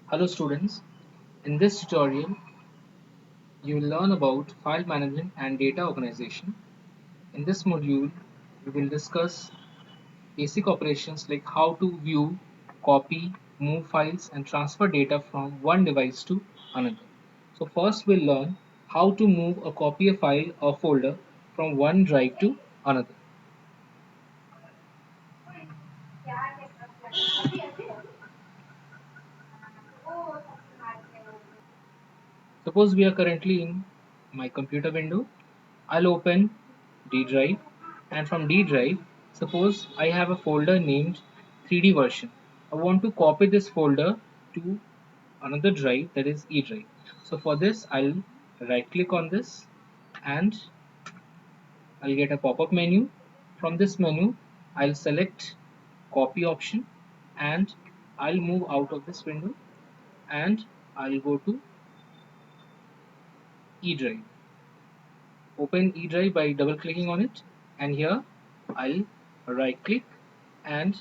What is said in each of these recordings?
Hello students, in this tutorial you will learn about file management and data organization. In this module we will discuss basic operations like how to view, copy, move files and transfer data from one device to another. So first we'll learn how to move or copy a file or folder from one drive to another. Suppose we are currently in my computer window. I'll open D drive, and from D drive, suppose I have a folder named 3D version. I want to copy this folder to another drive, that is E drive. So for this I'll right click on this and I'll get a pop-up menu. From this menu I'll select copy option and I'll move out of this window and I'll go to E drive. Open E drive by double clicking on it, and here I'll right click and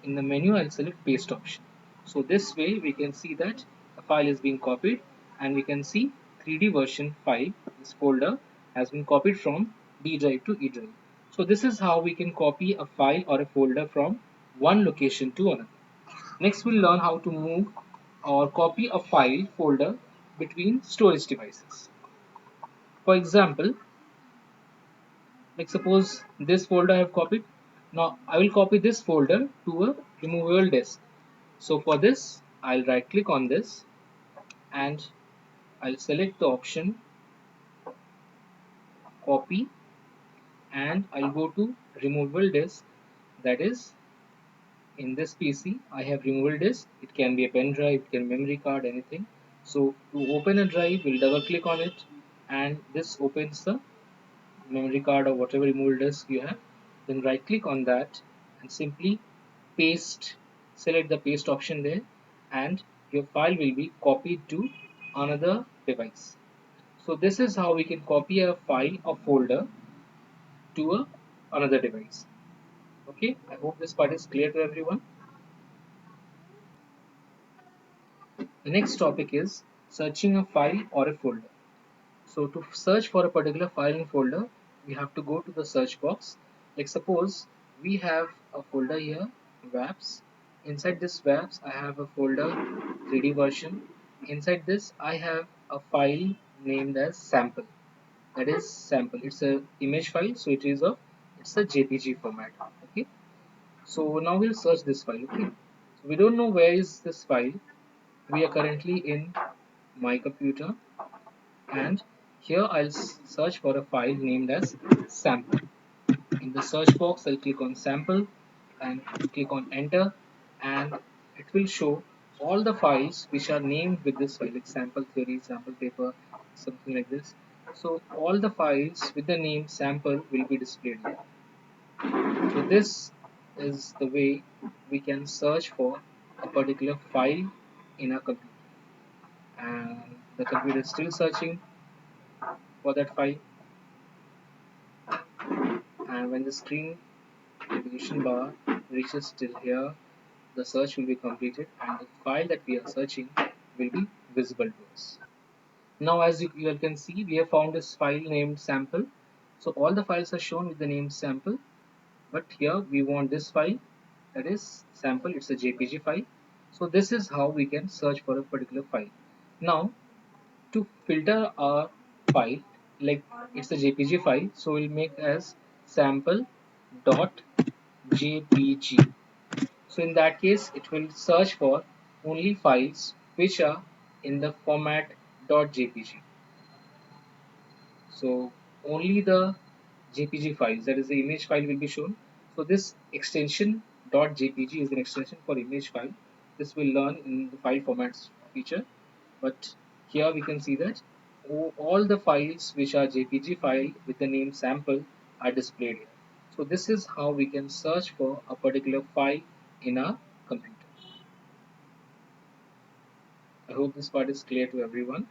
in the menu I'll select paste option. So this way we can see that a file is being copied, and we can see 3D version file, this folder has been copied from D drive to E drive. So this is how we can copy a file or a folder from one location to another. Next we'll learn how to move or copy a file folder between storage devices. For example, like suppose this folder I have copied. Now I will copy this folder to a removable disk. So for this I'll right click on this and I'll select the option copy and I'll go to removable disk, that is in this PC I have removable disk. It can be a pen drive, it can be memory card, anything. So to open a drive we'll double click on it and this opens the memory card or whatever removable disk you have. Then right click on that and simply paste, select the paste option there, and your file will be copied to another device. So this is how we can copy a file or folder to another device. Okay, I hope this part is clear to everyone. The next topic is searching a file or a folder. So to search for a particular file and folder, we have to go to the search box. Like suppose we have a folder here, WAPs. Inside this WAPs, I have a folder 3D version. Inside this, I have a file named as sample. That is sample. It's a image file, so it's a JPG format. Okay. So now we'll search this file. Okay. So we don't know where is this file. We are currently in my computer and here I'll search for a file named as sample. In the search box I'll click on sample and click on enter, and it will show all the files which are named with this file, like sample theory, sample paper, something like this. So all the files with the name sample will be displayed here. So this is the way we can search for a particular file in a computer, and the computer is still searching for that file, and when the screen navigation bar reaches till here, the search will be completed and the file that we are searching will be visible to us. Now as you all can see, we have found this file named sample. So all the files are shown with the name sample, but here we want this file, that is sample, it's a JPG file. So this is how we can search for a particular file. Now to filter our file, like it's a JPG file, so we'll make as sample dot jpg. So in that case it will search for only files which are in the format .jpg. So only the JPG files, that is the image file, will be shown. So this extension .jpg is an extension for image file. This will learn in the file formats feature, but here we can see that all the files which are JPG file with the name sample are displayed here. So this is how we can search for a particular file in our computer. I hope this part is clear to everyone.